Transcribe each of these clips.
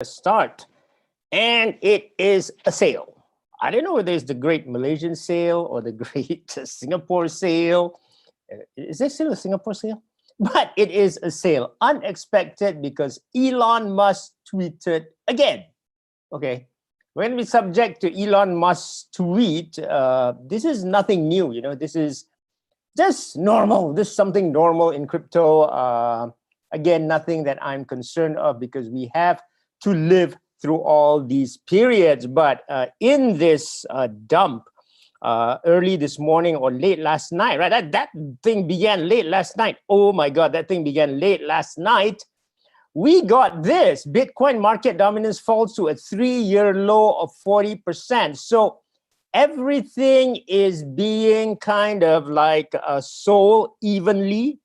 start, and it is a sale. I don't know whether it's the great Malaysian sale or the great Singapore sale. Is there still a Singapore sale? But it is a sale, unexpected because Elon Musk tweeted again. Okay, when we subject to Elon Musk's tweet, this is nothing new. This is just normal. This is something normal in crypto. Again, nothing that I'm concerned of because we have to live through all these periods. But in this dump early this morning or late last night, right? That thing began late last night. Oh my God, that thing began late last night. We got this. Bitcoin market dominance falls to a 3-year low of 40%. So everything is being kind of like sold evenly,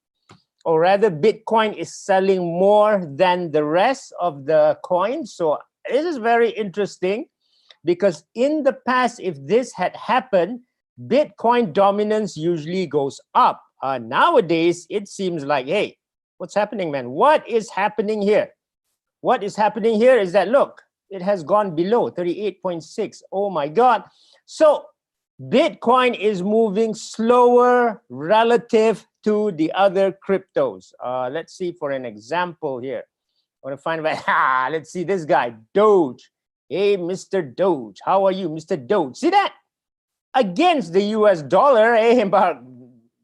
or rather Bitcoin is selling more than the rest of the coins. So this is very interesting because in the past, if this had happened, Bitcoin dominance usually goes up. Nowadays, it seems like, hey, what's happening, man? What is happening here? What is happening here is that, look, it has gone below 38.6. Oh my God. So Bitcoin is moving slower relative to the other cryptos. Let's see for an example here. I want to find out. Let's see this guy, Doge. Hey, Mr. Doge. How are you, Mr. Doge? See that? Against the US dollar,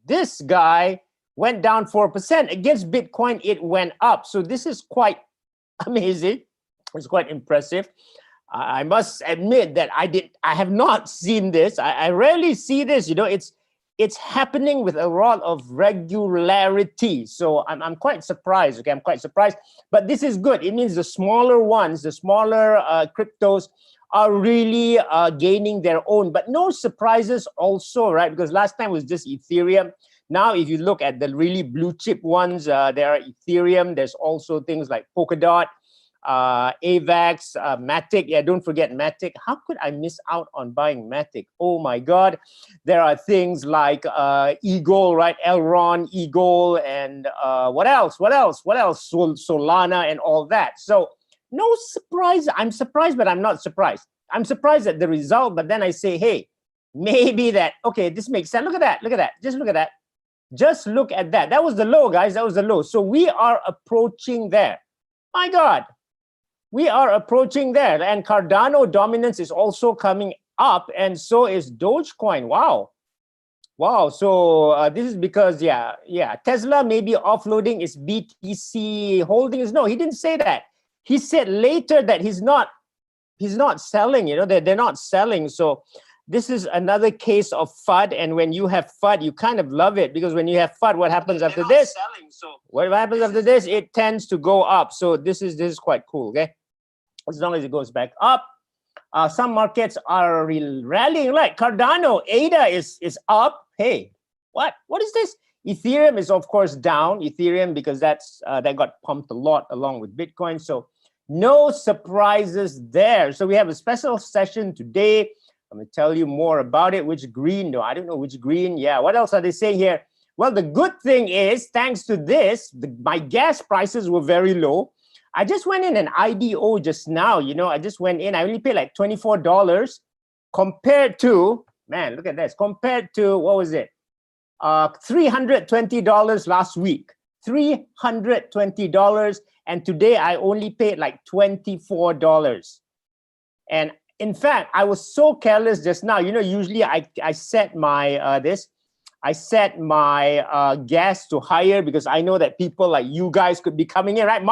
this guy went down 4%. Against Bitcoin, it went up. So this is quite amazing. It's quite impressive. I must admit that I have not seen this. I rarely see this. It's happening with a lot of regularity. So I'm quite surprised. Okay, I'm quite surprised. But this is good. It means the smaller ones, the smaller cryptos are really gaining their own. But no surprises also, right? Because last time was just Ethereum. Now, if you look at the really blue chip ones, there are Ethereum. There's also things like Polkadot, AVAX, Matic. Yeah, don't forget Matic. How could I miss out on buying Matic? Oh my God. There are things like Eagle, right? Elron, Eagle, and what else? Solana and all that. So no surprise. I'm surprised, but I'm not surprised. I'm surprised at the result, but then I say, hey, maybe that, okay, this makes sense. Look at that. Look at that. Just look at that. Just look at that. That was the low, guys. That was the low. So we are approaching there. My God. We are approaching there. And Cardano dominance is also coming up, and so is Dogecoin. Wow. Wow. So this is because, yeah, Tesla may be offloading its BTC holdings. No, he didn't say that. He said later that he's not selling, they're not selling. So this is another case of FUD. And when you have FUD, you kind of love it, because when you have FUD, what happens after this? What happens after this? It tends to go up. So this is quite cool, okay? As long as it goes back up. Some markets are rallying, right? Cardano, ADA is up. Hey, what is this? Ethereum is, of course, down. Ethereum, because that got pumped a lot along with Bitcoin. So no surprises there. So we have a special session today. I'm going to tell you more about it. Which green? No, I don't know which green. Yeah, what else are they saying here? Well, the good thing is, thanks to this, my gas prices were very low. I just went in an IDO just now. I just went in. I only paid like $24 compared to, man, look at this. Compared to, what was it? $320 last week. $320. And today I only paid like $24. And in fact, I was so careless just now. Usually I set my gas to higher because I know that people like you guys could be coming in, right?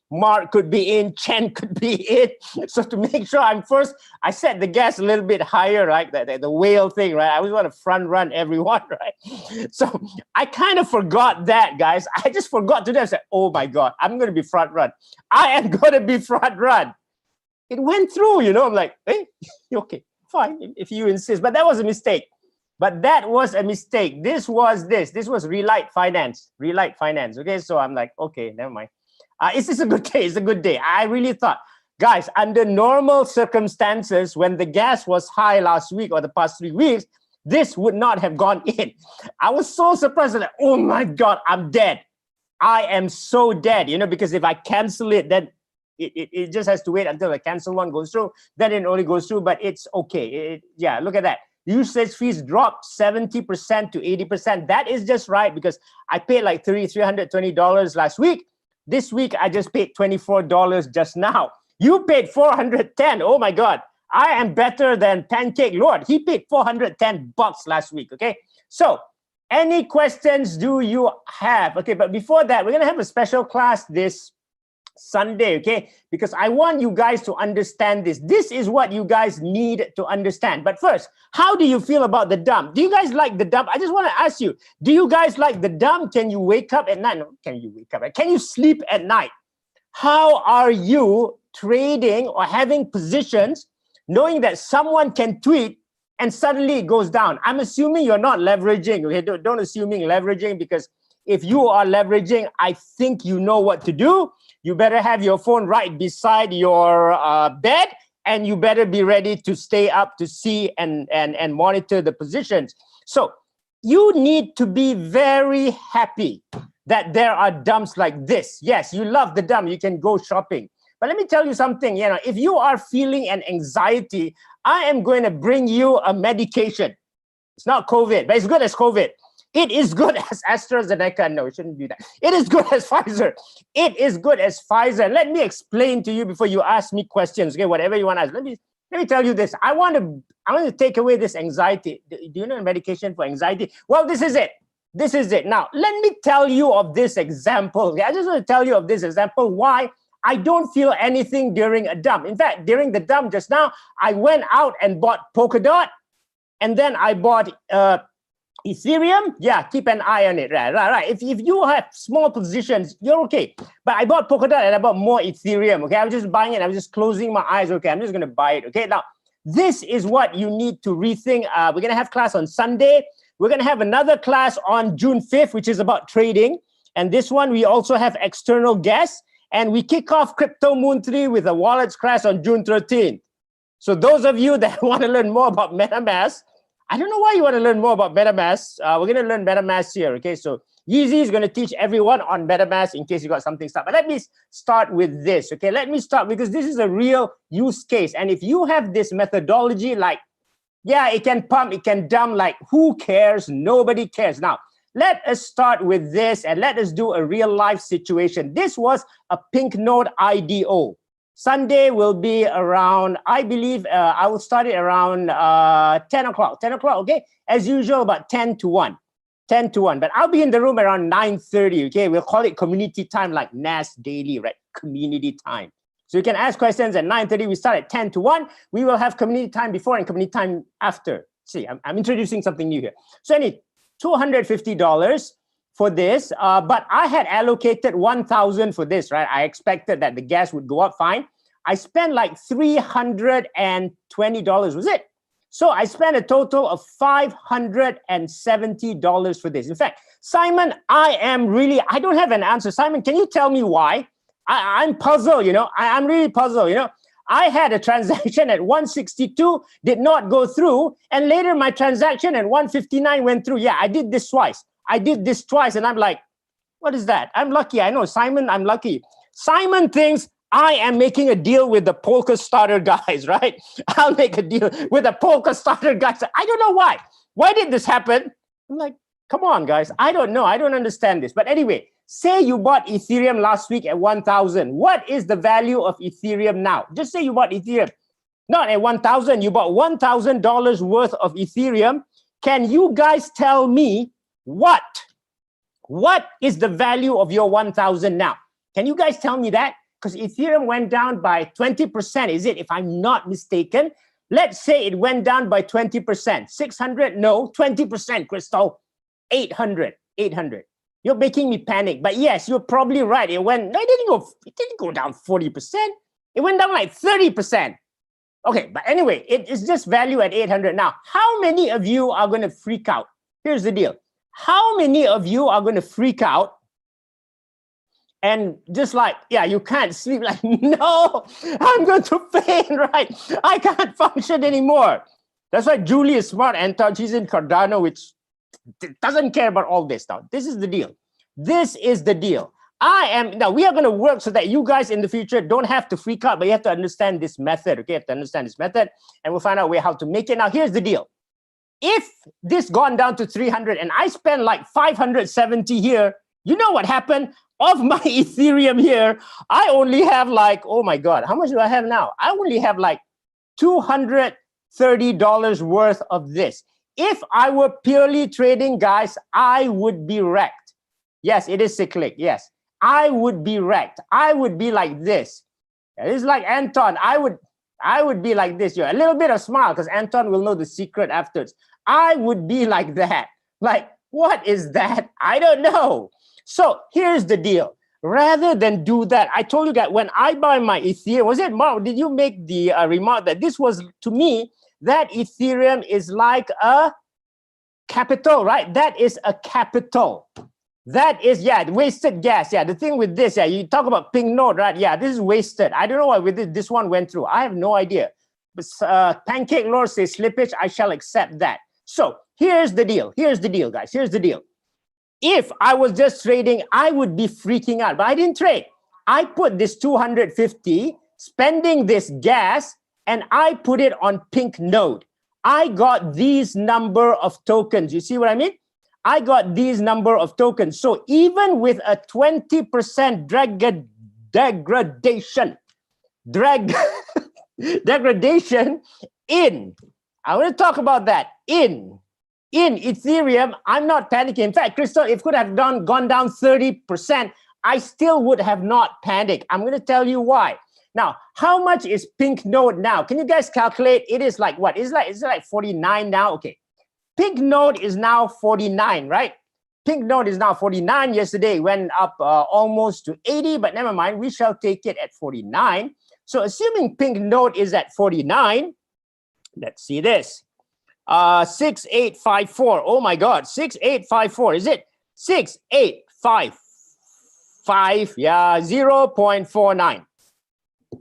Mark could be in, Chen could be in. So to make sure I set the gas a little bit higher, right? The whale thing, right? I always want to front run everyone, right? So I kind of forgot that, guys. I just forgot to do. I said, oh my God, I'm going to be front run. I am going to be front run. It went through, I'm like, hey, okay, fine, if you insist. But that was a mistake. This was Relight Finance. Okay, so I'm like, okay, never mind. It's a good day. It's a good day. I really thought, guys, under normal circumstances, when the gas was high last week or the past 3 weeks, this would not have gone in. I was so surprised. Like, oh my God, I'm dead. I am so dead, because if I cancel it, then It just has to wait until the cancel one goes through. Then it only goes through, but it's okay. Yeah, look at that. Usage fees dropped 70% to 80%. That is just right because I paid like $320 last week. This week, I just paid $24 just now. You paid $410. Oh my God. I am better than Pancake Lord. He paid $410 last week, okay? So, any questions do you have? Okay, but before that, we're going to have a special class this Sunday, okay? Because I want you guys to understand this. This is what you guys need to understand. But first, how do you feel about the dump? Do you guys like the dump? I just want to ask you, do you guys like the dump? Can you wake up at night? No, can you wake up? Can you sleep at night? How are you trading or having positions knowing that someone can tweet and suddenly it goes down? I'm assuming you're not leveraging, okay? Don't assuming leveraging, because if you are leveraging, I think you know what to do. You better have your phone right beside your bed, and you better be ready to stay up to see and monitor the positions. So you need to be very happy that there are dumps like this. Yes, you love the dump. You can go shopping. But let me tell you something, you know, if you are feeling an anxiety, I am going to bring you a medication. It's not COVID, but it's good as COVID. It is good as AstraZeneca. No, it shouldn't be that. It is good as Pfizer. It is good as Pfizer. Let me explain to you before you ask me questions. Okay, whatever you want to ask. Let me tell you this. I want to take away this anxiety. Do you know a medication for anxiety? Well, this is it. This is it. Now, let me tell you of this example. Okay? I just want to tell you of this example why I don't feel anything during a dump. In fact, during the dump just now, I went out and bought Polkadot, and then I bought Ethereum. Yeah, keep an eye on it. Right. If you have small positions, you're okay. But I bought Polkadot and I bought more Ethereum. Okay, I was just buying it. I was just closing my eyes. Okay, I'm just going to buy it. Okay, now this is what you need to rethink. We're going to have class on Sunday. We're going to have another class on June 5th, which is about trading. And this one, we also have external guests. And we kick off Crryptomoon 3 with a wallets class on June 13th. So those of you that want to learn more about MetaMask, I don't know why you want to learn more about MetaMask. We're going to learn MetaMask here, okay? So Yeezy is going to teach everyone on MetaMask in case you got something stuck. But let me start with this, okay? Let me start because this is a real use case. And if you have this methodology like, yeah, it can pump, it can dump, like who cares? Nobody cares. Now, let us start with this and let us do a real life situation. This was a pink node IDO. Sunday will be around, I believe, I will start it around 10 o'clock. 10 o'clock, okay? As usual, about 10 to 1. 10 to 1. But I'll be in the room around 9:30, okay? We'll call it community time like NAS Daily, right? Community time. So you can ask questions at 9:30. We start at 10 to 1. We will have community time before and community time after. See, I'm introducing something new here. So anyway, $250 for this, but I had allocated $1,000 for this, right? I expected that the gas would go up fine. I spent like $320, was it? So I spent a total of $570 for this. In fact, Simon, I don't have an answer. Simon, can you tell me why? I'm puzzled, you know. I'm really puzzled, you know. I had a transaction at 162, did not go through, and later my transaction at 159 went through. Yeah, I did this twice. And I'm like, what is that? I'm lucky. I know, Simon, I'm lucky. Simon thinks I am making a deal with the polka starter guys, right? I'll make a deal with the polka starter guys. I don't know why. Why did this happen? I'm like, come on, guys. I don't know. I don't understand this. But anyway, say you bought Ethereum last week at 1,000. What is the value of Ethereum now? Just say you bought Ethereum. Not at 1,000. You bought $1,000 worth of Ethereum. Can you guys tell me what is the value of your 1,000 now? Can you guys tell me that? Because Ethereum went down by 20%, is it? If I'm not mistaken, let's say it went down by 20%. 600? No, 20%, Crystal. 800. You're making me panic. But yes, you're probably right. It didn't go down 40%. It went down like 30%. Okay, but anyway, it is just value at 800. Now, how many of you are going to freak out? Here's the deal. How many of you are going to freak out and just like, yeah, you can't sleep, like, no, I'm going to faint, right? I can't function anymore. That's why Julie is smart and thought she's in Cardano, which doesn't care about all this stuff. This is the deal. Now we are going to work so that you guys in the future don't have to freak out, but you have to understand this method. Okay, you have to understand this method, and we'll find out how to make it. Now, here's the deal. If this gone down to 300 and I spend like 570 here, you know what happened? Of my Ethereum here, I only have like, oh my God, how much do I have now? I only have like $230 worth of this. If I were purely trading, guys, I would be wrecked. Yes, it is cyclic. Yes, I would be wrecked. I would be like this. It's like Anton. I would be like this. A little bit of smile because Anton will know the secret afterwards. I would be like that. Like, what is that? I don't know. So here's the deal. Rather than do that, I told you that when I buy my Ethereum, was it Mark? Did you make the remark that this was, to me, that Ethereum is like a capital, right? That is a capital. That is, wasted gas. Yeah, the thing with this, you talk about pink node, right? Yeah, this is wasted. I don't know why with this one went through. I have no idea. But Pancake Lord says slippage. I shall accept that. So here's the deal. Here's the deal, guys. Here's the deal. If I was just trading, I would be freaking out. But I didn't trade. I put this 250, spending this gas, and I put it on pink node. I got these number of tokens. You see what I mean? I got these number of tokens. So even with a 20% degradation in, I want to talk about that, in Ethereum, I'm not panicking. In fact, Crystal, if it could have gone down 30%, I still would have not panicked. I'm going to tell you why. Now, how much is pink node now? Can you guys calculate? It is like what? Is it like 49 now? Okay. Pink node is now 49, right? Pink node is now 49. Yesterday went up almost to 80, but never mind. We shall take it at 49. So assuming pink node is at 49, let's see this. 6854. Oh my God, 6854. Is it 6855? Yeah, 0.49.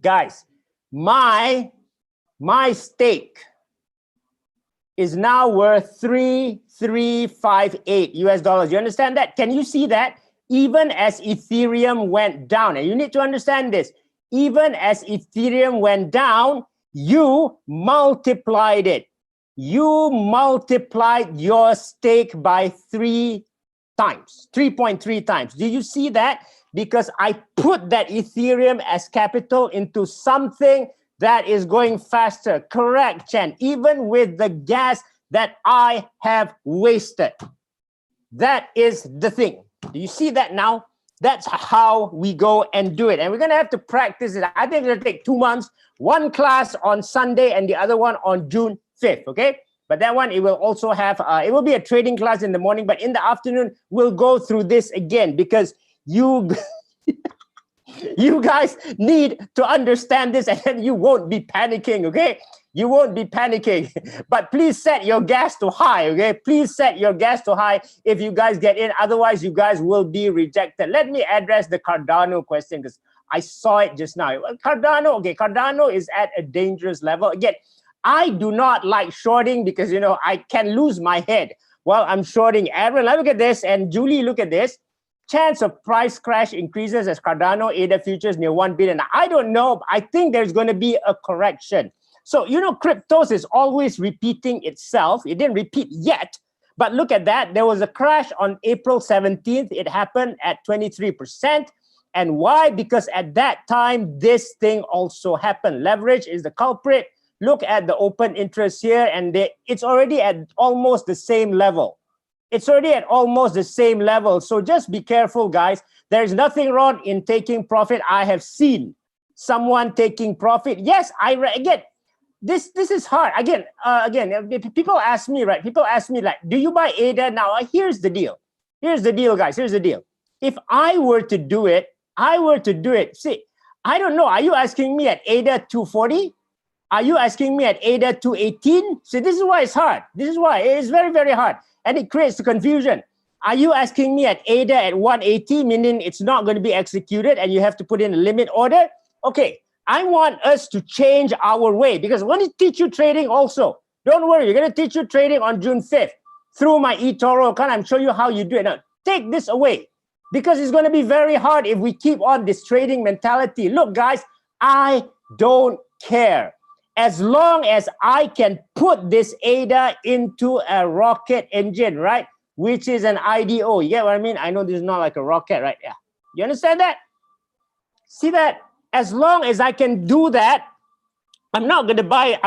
Guys, my stake is now worth 3,358 US dollars. You understand that? Can you see that? Even as Ethereum went down, and you need to understand this, even as Ethereum went down, you multiplied it. You multiplied your stake by 3 times, 3.3 times. Do you see that? Because I put that Ethereum as capital into something that is going faster. Correct, Chen. Even with the gas that I have wasted. That is the thing. Do you see that now? That's how we go and do it. And we're going to have to practice it. I think it'll take 2 months. One class on Sunday and the other one on June 5th, okay? But that one, it will also have, it will be a trading class in the morning, but in the afternoon, we'll go through this again because you... You guys need to understand this and then you won't be panicking, okay? You won't be panicking. But please set your gas to high, okay? Please set your gas to high if you guys get in. Otherwise, you guys will be rejected. Let me address the Cardano question because I saw it just now. Cardano, okay, Cardano is at a dangerous level. Again, I do not like shorting because, you know, I can lose my head while I'm shorting. Aaron, look at this. And Julie, look at this. Chance of price crash increases as Cardano ADA futures near 1 billion. I don't know. I think there's going to be a correction. So, you know, cryptos is always repeating itself. It didn't repeat yet, but look at that. There was a crash on April 17th. It happened at 23%. And why? Because at that time, this thing also happened. Leverage is the culprit. Look at the open interest here, and it's already at almost the same level. It's already at almost the same level. So just be careful, guys. There's nothing wrong in taking profit. I have seen someone taking profit. Yes, again, this is hard. Again, people ask me, right? People ask me, like, do you buy ADA now? Here's the deal. Here's the deal, guys. Here's the deal. If I were to do it, see, I don't know. Are you asking me at ADA 240? Are you asking me at ADA 218? See, this is why it's hard. This is why it's very, very hard. And it creates the confusion. Are you asking me at ADA at 180, meaning it's not going to be executed and you have to put in a limit order? Okay, I want us to change our way because I want to teach you trading also. Don't worry, we're going to teach you trading on June 5th through my eToro account. I'm showing you how you do it. Now, take this away. because it's going to be very hard if we keep on this trading mentality. Look, guys, I don't care. As long as I can put this ADA into a rocket engine, right? Which is an IDO. You get what I mean? I know this is not like a rocket, right? Yeah. You understand that? See that? As long as I can do that, I'm not going to buy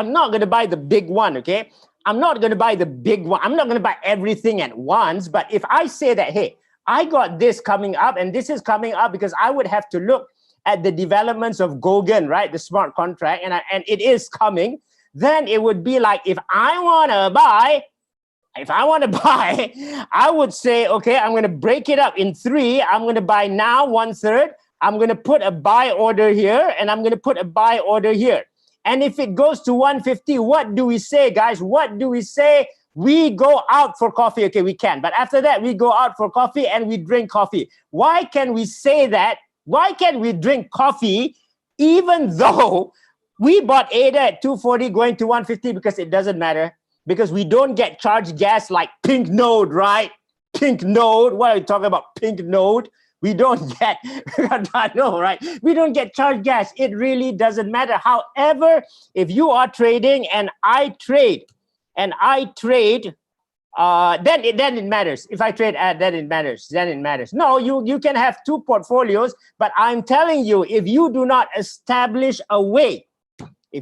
the big one, okay? I'm not going to buy the big one. I'm not going to buy everything at once. But if I say that, hey, I got this coming up and this is coming up, because I would have to look at the developments of Gogan, right? The smart contract, and it is coming. Then it would be like, if I want to buy, I would say, okay, I'm going to break it up in 3. I'm going to buy now 1/3. I'm going to put a buy order here, and I'm going to put a buy order here. And if it goes to 150, what do we say, guys? What do we say? We go out for coffee. Okay, we can. But after that, we go out for coffee and we drink coffee. Why can we say that? Why can't we drink coffee even though we bought ADA at 240 going to 150? Because it doesn't matter. Because we don't get charged gas like Pink Node, right? Pink Node. What are you talking about? Pink Node. We don't get, I know, right? We don't get charged gas. It really doesn't matter. However, if you are trading and I trade, then it matters. If I trade, then it matters. No, you can have 2 portfolios, but I'm telling you, if you do not establish a way, a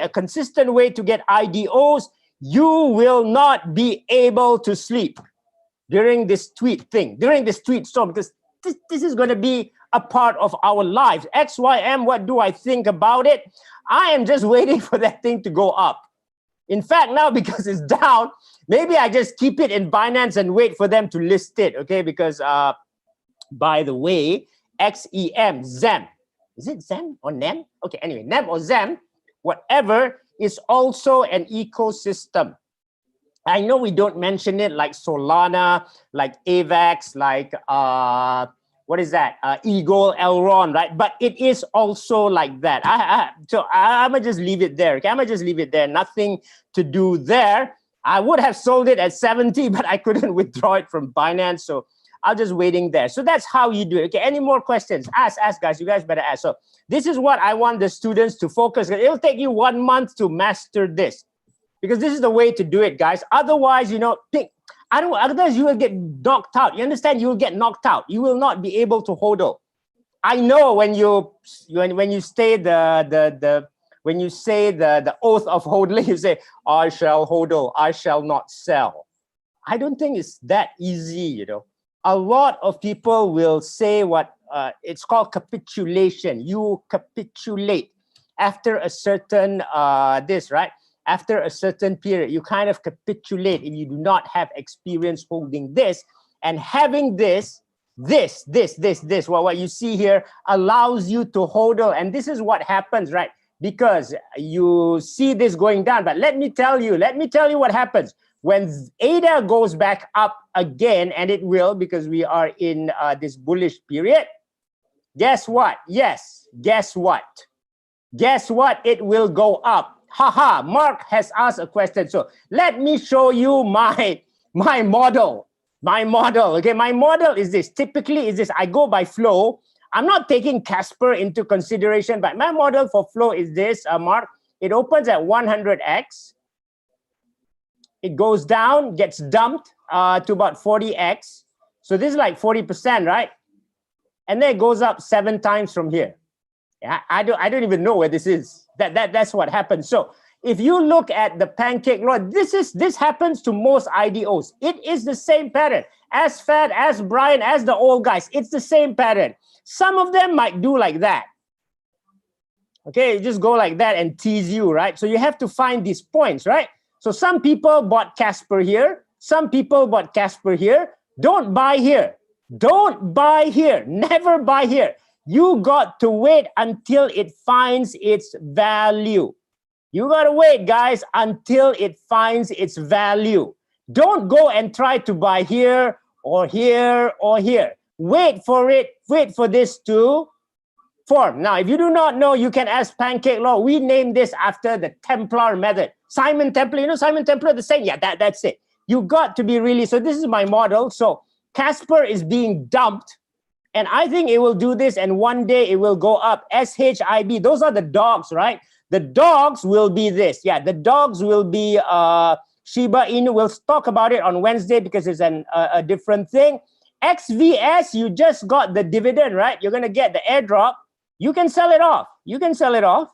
consistent way to get IDOs, you will not be able to sleep during this tweet storm, because this is going to be a part of our lives. XYM, what do I think about it? I am just waiting for that thing to go up. In fact, now because it's down, maybe I just keep it in Binance and wait for them to list it, okay? Because, by the way, XEM, ZEM, is it ZEM or NEM? Okay, anyway, NEM or ZEM, whatever, is also an ecosystem. I know we don't mention it like Solana, like AVAX, like, what is that? Eagle, Elron, right? But it is also like that. So I'm going to just leave it there. Okay, I'm going to just leave it there. Nothing to do there. I would have sold it at 70, but I couldn't withdraw it from Binance. So I'm just waiting there. So that's how you do it. Okay, any more questions? Ask, guys. You guys better ask. So this is what I want the students to focus on. It'll take you 1 month to master this, because this is the way to do it, guys. Otherwise, otherwise you will get knocked out. You understand? You will get knocked out. You will not be able to hodl. I know when you say the oath of hodling, you say, I shall hodl, I shall not sell. I don't think it's that easy, A lot of people will say what it's called capitulation. You capitulate after a certain right? After a certain period, you kind of capitulate if you do not have experience holding this. And having this, what you see here allows you to hodl. And this is what happens, right? Because you see this going down. But let me tell you what happens. When ADA goes back up again, and it will, because we are in this bullish period, guess what? Yes, guess what? Guess what? It will go up. Haha, Mark has asked a question. So let me show you my model. Okay, my model is this. Typically is this. I go by flow. I'm not taking Casper into consideration, but my model for flow is this, Mark. It opens at 100x. It goes down, gets dumped to about 40x. So this is like 40%, right? And then it goes up 7 times from here. Yeah, I don't even know where this is. That's what happens. So if you look at the pancake law, this happens to most IDOs. It is the same pattern. As Fat, as Brian, as the old guys, it's the same pattern. Some of them might do like that. Okay, just go like that and tease you, right? So you have to find these points, right? So some people bought Casper here. Some people bought Casper here. Don't buy here. Don't buy here. Never buy here. You got to wait until it finds its value. You got to wait, guys, until it finds its value. Don't go and try to buy here or here or here. Wait for it. Wait for this to form. Now, if you do not know, you can ask Pancake Law. We named this after the Templar method. Simon Templar, Simon Templar, the same. Yeah, that's it. You got to be really, so this is my model. So Casper is being dumped, and I think it will do this, and one day it will go up. SHIB, those are the dogs, right? The dogs will be this. Yeah, the dogs will be Shiba Inu. We'll talk about it on Wednesday because it's a different thing. XVS, you just got the dividend, right? You're going to get the airdrop. You can sell it off. You can sell it off.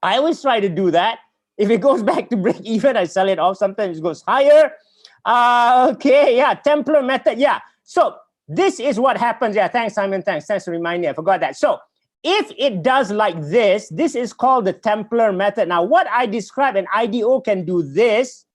I always try to do that. If it goes back to break even, I sell it off. Sometimes it goes higher. Okay, yeah, Templar method. Yeah, so this is what happens. Yeah, thanks, Simon. Thanks for reminding me. I forgot that. So if it does like this, this is called the Templar method. Now, what I described, an IDO can do this,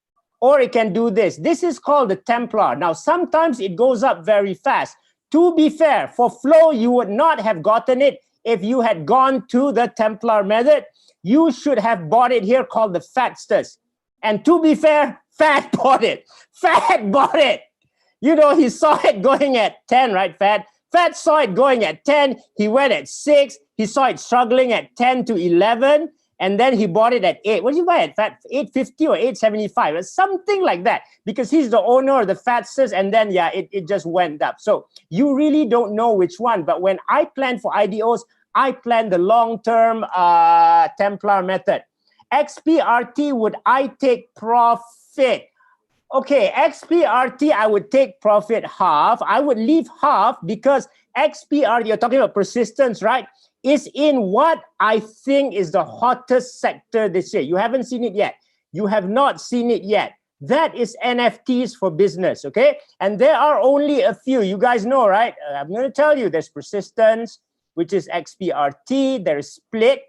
or it can do this. This is called the Templar. Now, sometimes it goes up very fast. To be fair, for flow, you would not have gotten it if you had gone to the Templar method. You should have bought it here called the Fatsters. And to be fair, Fat bought it. Fat bought it. You know, he saw it going at 10, right, Fat? Fat saw it going at 10. He went at 6. He saw it struggling at 10 to 11. And then he bought it at 8. What did you buy it, Fat? 850 or 875 or something like that. Because he's the owner of the Fatsters. And then, yeah, it just went up. So you really don't know which one. But when I plan for IDOs, I plan the long-term Templar method. XPRT, would I take profit? Okay, XPRT, I would take profit half. I would leave half because XPRT, you're talking about persistence, right? Is in what I think is the hottest sector this year. You haven't seen it yet. You have not seen it yet. That is NFTs for business, okay? And there are only a few. You guys know, right? I'm going to tell you, there's persistence, which is XPRT. There's split,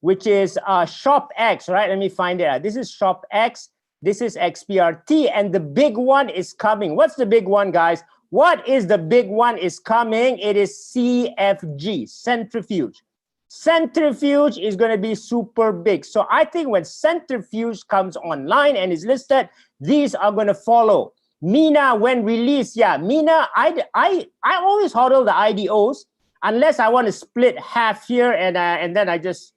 which is ShopX, right? Let me find it. This is ShopX. This is XPRT. And the big one is coming. What's the big one, guys? What is the big one is coming? It is CFG, Centrifuge. Centrifuge is going to be super big. So I think when Centrifuge comes online and is listed, these are going to follow. Mina, when released, yeah, Mina, I always hodl the IDOs unless I want to split half here and then I just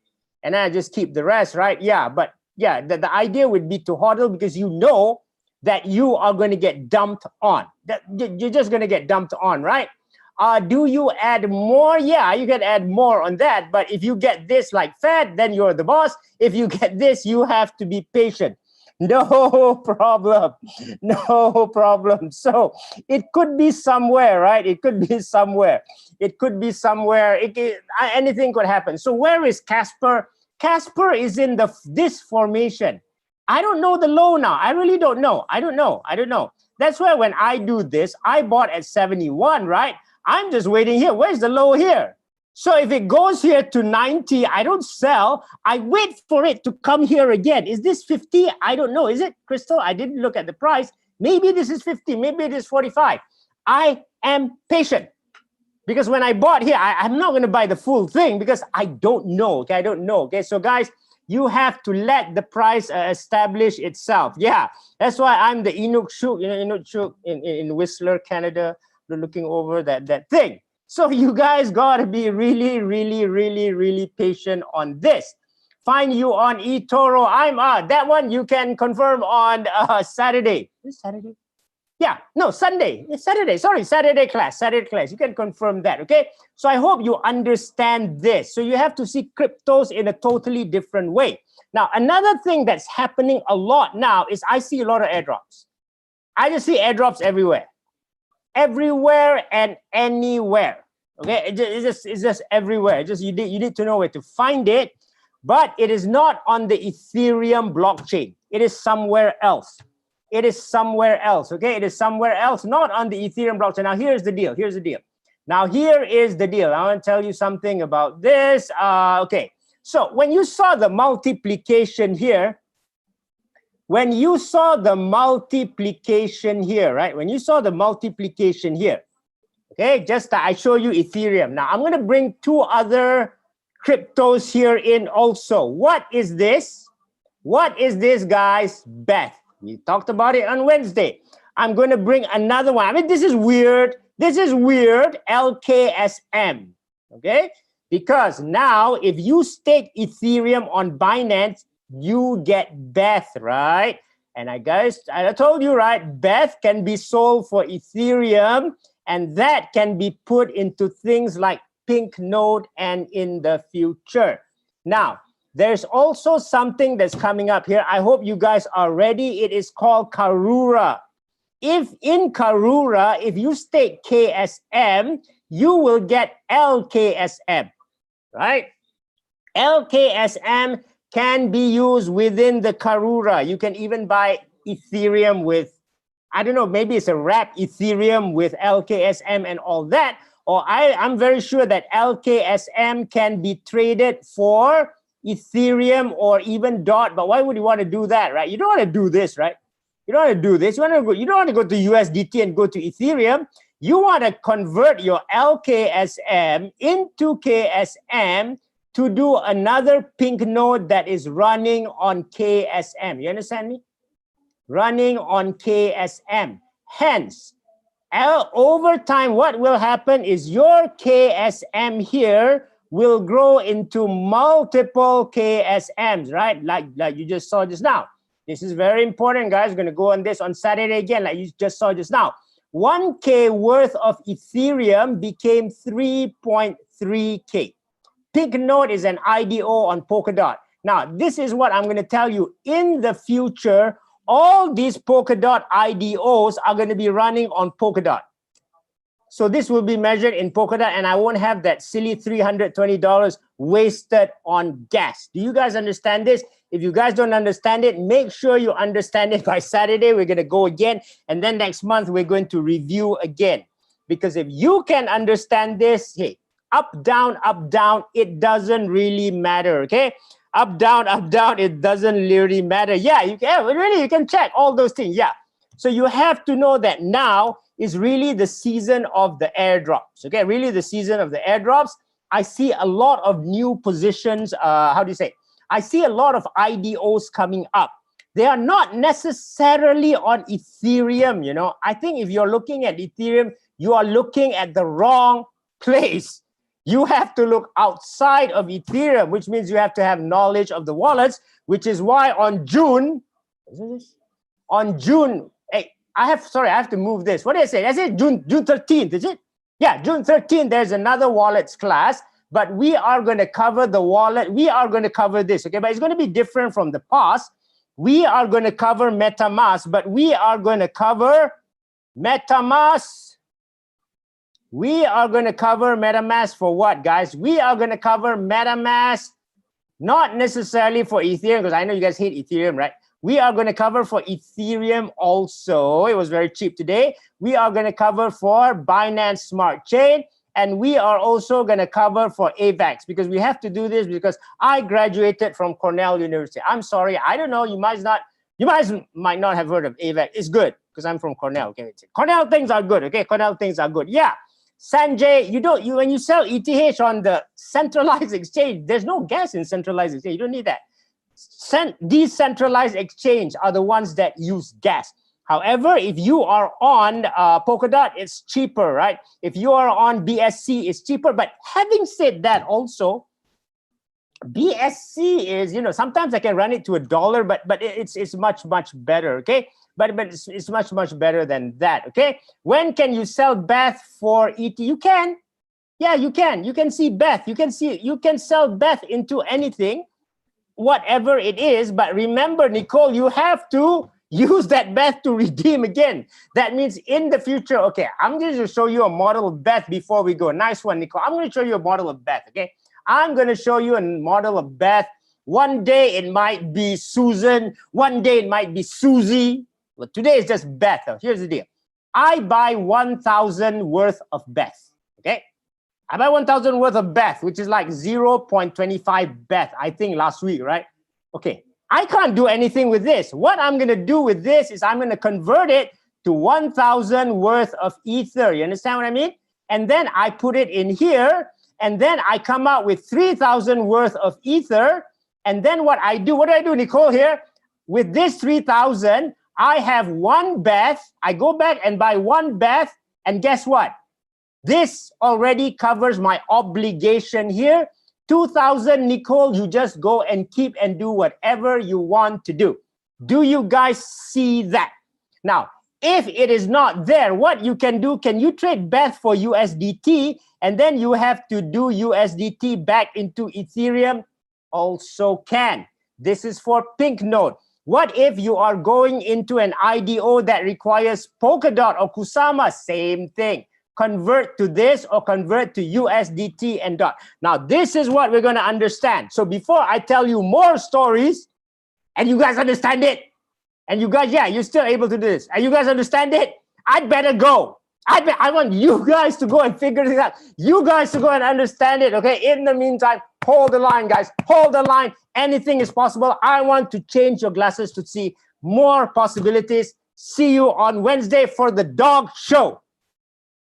keep the rest, right? Yeah, but yeah, the idea would be to hodl because you know that you are going to get dumped on. That you're just going to get dumped on, right? Do you add more? Yeah, you can add more on that. But if you get this like Fed, then you're the boss. If you get this, you have to be patient. No problem. No problem. So it could be somewhere, right? It could be somewhere. It could be somewhere. Anything could happen. So where is Casper? Casper is in this formation. I don't know the low now. I really don't know. I don't know. That's why when I do this, I bought at 71, right? I'm just waiting here. Where's the low here? So if it goes here to 90, I don't sell. I wait for it to come here again. Is this 50? I don't know. Is it, Crystal? I didn't look at the price. Maybe this is 50. Maybe it is 45. I am patient. Because when I bought here, I'm not going to buy the full thing because I don't know. Okay, I don't know. Okay, so guys, you have to let the price establish itself. Yeah, that's why I'm the Inukshuk, Inukshuk in Whistler, Canada, looking over that thing. So you guys got to be really, really, really, really patient on this. Find you on eToro. I'm that one you can confirm on Saturday. Is it Saturday? Yeah, no, Sunday. It's Saturday. Sorry, Saturday class. You can confirm that, okay? So I hope you understand this. So you have to see cryptos in a totally different way. Now, another thing that's happening a lot now is I see a lot of airdrops. I just see airdrops everywhere. Everywhere and anywhere, okay? It's just everywhere. You need to know where to find it, but it is not on the Ethereum blockchain. It is somewhere else. It is somewhere else, okay? It is somewhere else, not on the Ethereum blockchain. Now, here's the deal. Now, here is the deal. I want to tell you something about this. Okay, so when you saw the multiplication here, right? When you saw the multiplication here, okay? Just I show you Ethereum. Now, I'm going to bring two other cryptos here in also. What is this? What is this, guys? Beth. We talked about it on Wednesday. I'm going to bring another one. I mean, this is weird. LKSM, okay? Because now, if you stake Ethereum on Binance, you get Beth, right? And I told you, right, BETH can be sold for Ethereum, and that can be put into things like Pink Node and in the future. Now, there's also something that's coming up here. I hope you guys are ready. It is called Karura. If in Karura, if you stake KSM, you will get LKSM, right? LKSM can be used within the Karura. You can even buy Ethereum with, I don't know, maybe it's a wrap Ethereum with LKSM and all that. Or I'm very sure that LKSM can be traded for Ethereum or even DOT. But why would you want to do that, right? You don't want to do this, right? You don't want to do this. You don't want to go to USDT and go to Ethereum. You want to convert your LKSM into KSM to do another Pink node that is running on KSM. You understand me? Running on KSM. Hence, over time, what will happen is your KSM here will grow into multiple KSMs, right? Like you just saw just now. This is very important, guys. We're going to go on this on Saturday again, like you just saw just now. 1K worth of Ethereum became 3.3K. Pink node is an IDO on Polkadot. Now, this is what I'm going to tell you. In the future, all these Polkadot IDOs are going to be running on Polkadot. So this will be measured in Polkadot, and I won't have that silly $320 wasted on gas. Do you guys understand this? If you guys don't understand it, make sure you understand it by Saturday. We're going to go again, and then next month we're going to review again. Because if you can understand this, hey, up, down, it doesn't really matter, okay? Up, down, it doesn't really matter. Yeah, you can check all those things, yeah. So you have to know that now is really the season of the airdrops, okay? Really the season of the airdrops. I see a lot of new positions, how do you say? I see a lot of IDOs coming up. They are not necessarily on Ethereum, you know? I think if you're looking at Ethereum, you are looking at the wrong place. You have to look outside of Ethereum, which means you have to have knowledge of the wallets, which is why on June, hey, I have to move this. What did I say? I said June 13th, is it? Yeah, June 13th, there's another wallets class, but we are going to cover the wallet. We are going to cover this, okay? But it's going to be different from the past. We are going to cover MetaMask, but we are going to cover MetaMask. We are going to cover MetaMask for what, guys? We are going to cover MetaMask, not necessarily for Ethereum, because I know you guys hate Ethereum, right? We are going to cover for Ethereum also. It was very cheap today. We are going to cover for Binance Smart Chain, and we are also going to cover for AVAX, because we have to do this because I graduated from Cornell University. I'm sorry, I don't know. You might not have heard of AVAX. It's good because I'm from Cornell. Okay, Cornell things are good. Okay, Cornell things are good. Yeah. Sanjay, when you sell ETH on the centralized exchange, there's no gas in centralized exchange. You don't need that. Decentralized exchange are the ones that use gas. However, if you are on Polkadot, it's cheaper, right? If you are on BSC, it's cheaper. But having said that, also, BSC is, sometimes I can run it to $1, but it's much better, okay? But it's much better than that, okay? When can you sell BETH for ET? You can. Yeah, you can. You can see BETH. You can sell BETH into anything, whatever it is. But remember, Nicole, you have to use that BETH to redeem again. That means in the future, okay, I'm going to show you a model of BETH before we go. Nice one, Nicole. I'm going to show you a model of BETH, okay? I'm going to show you a model of BETH. One day it might be Susan. One day it might be Susie. But today is just BETH. Here's the deal. I buy 1,000 worth of BETH, okay? I buy 1,000 worth of BETH, which is like 0.25 BETH, I think last week, right? Okay, I can't do anything with this. What I'm going to do with this is I'm going to convert it to 1,000 worth of Ether. You understand what I mean? And then I put it in here, and then I come out with 3,000 worth of Ether. And then what do I do, Nicole, here? With this 3,000, I have one BETH. I go back and buy one BETH, and guess what? This already covers my obligation here. 2,000, Nicole, you just go and keep and do whatever you want to do. Do you guys see that? Now, if it is not there, what you can do, can you trade BETH for USDT and then you have to do USDT back into Ethereum? Also can. This is for pink node. What if you are going into an IDO that requires Polkadot or Kusama? Same thing. Convert to this or convert to USDT and DOT. Now, this is what we're going to understand. So before I tell you more stories, and you guys understand it, and you guys, yeah, you're still able to do this, and you guys understand it, I'd better go. I want you guys to go and figure this out. You guys to go and understand it, okay? In the meantime, hold the line, guys. Hold the line. Anything is possible. I want to change your glasses to see more possibilities. See you on Wednesday for the dog show.